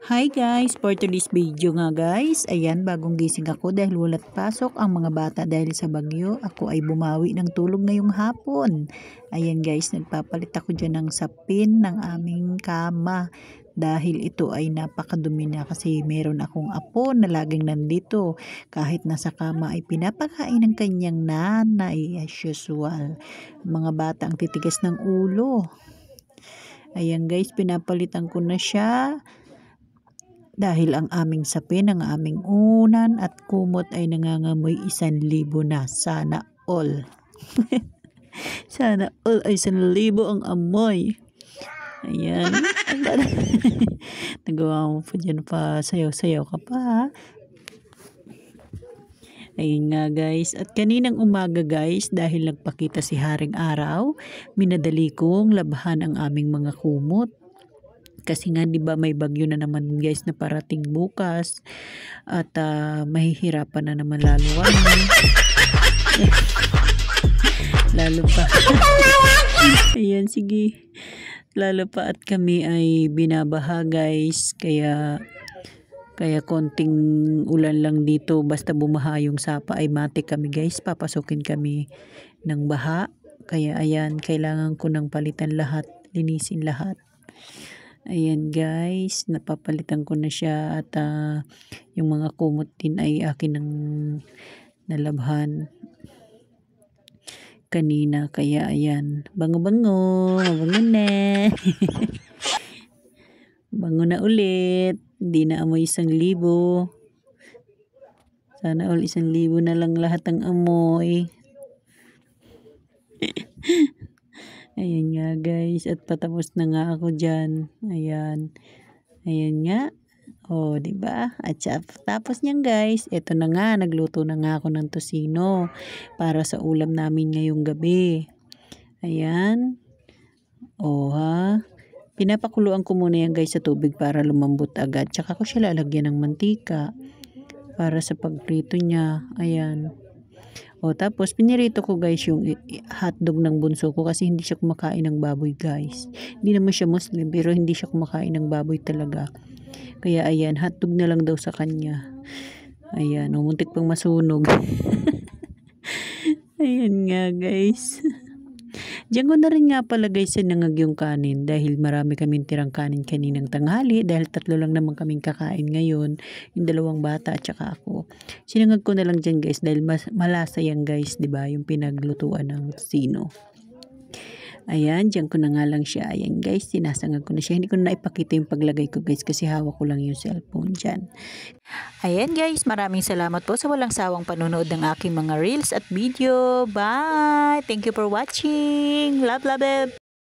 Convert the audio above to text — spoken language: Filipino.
Hi guys, for today's video nga guys, ayan bagong gising ako dahil walat pasok ang mga bata dahil sa bagyo. Ako ay bumawi ng tulog ngayong hapon. Ayan guys, nagpapalit ako dyan ng sapin ng aming kama dahil ito ay napakadumi na kasi meron akong apo na laging nandito. Kahit nasa kama ay pinapakain ng kanyang nanay as usual. Mga bata ang titigas ng ulo. Ayan guys, pinapalitan ko na siya. Dahil ang aming sapin, ang aming unan at kumot ay nangangamoy 1,000 na. Sana all. Sana all ay 1,000 ang amoy. Ayan. Nagawa mo pa dyan pa. Sayaw-sayaw ka pa ha. Ayun nga guys. At kaninang umaga guys, dahil nagpakita si Haring Araw, minadali kong labhan ang aming mga kumot. Kasi nga 'di ba may bagyo na naman guys na parating bukas at mahihirapan na naman lalo kami. Lalo pa. Ayan sige. Lalo pa at kami ay binabaha guys kaya konting ulan lang dito basta bumaha yung sapa ay matik kami guys, papasukin kami ng baha. Kaya ayan, kailangan ko nang palitan lahat, linisin lahat. Ayan guys, napapalitan ko na siya at yung mga kumot din ay akin ng nalabhan kanina. Kaya ayan, bango-bango, mabango na. Bango na ulit, hindi na amoy 1,000. Sana all 1,000 na lang lahat ang amoy. Ayan nga guys, at patapos na nga ako dyan. Ayan. Ayan nga. O, diba? At tapos niyan guys, eto na nga, nagluto na nga ako ng tosino para sa ulam namin ngayong gabi. Ayan. O ha. Pinapakuluan ko muna yan guys sa tubig para lumambot agad. Tsaka ko siya lalagyan ng mantika para sa pagprito niya. Ayan. O tapos pinirito ko guys yung hotdog ng bunso ko kasi hindi siya kumakain ng baboy guys. Hindi naman siya Muslim pero hindi siya kumakain ng baboy talaga. Kaya ayan, hotdog na lang daw sa kanya. Ayan, muntik pang masunog. Ayan nga guys. Diyan ko na rin nga pala guys sinangag yung kanin dahil marami kaming tirang kanin kaninang tanghali dahil 3 lang naman kaming kakain ngayon, yung 2 bata at saka ako. Sinangag ko na lang dyan guys dahil malasa yan guys, 'di ba? Yung pinaglutuan ng sino. Ayan, dyan ko na nga lang siya. Ayan guys, sinasangag ko na siya. Hindi ko na ipakita yung paglagay ko guys kasi hawak ko lang yung cellphone dyan. Ayan guys, maraming salamat po sa walang sawang panonood ng aking mga reels at video. Bye! Thank you for watching. Love, love it!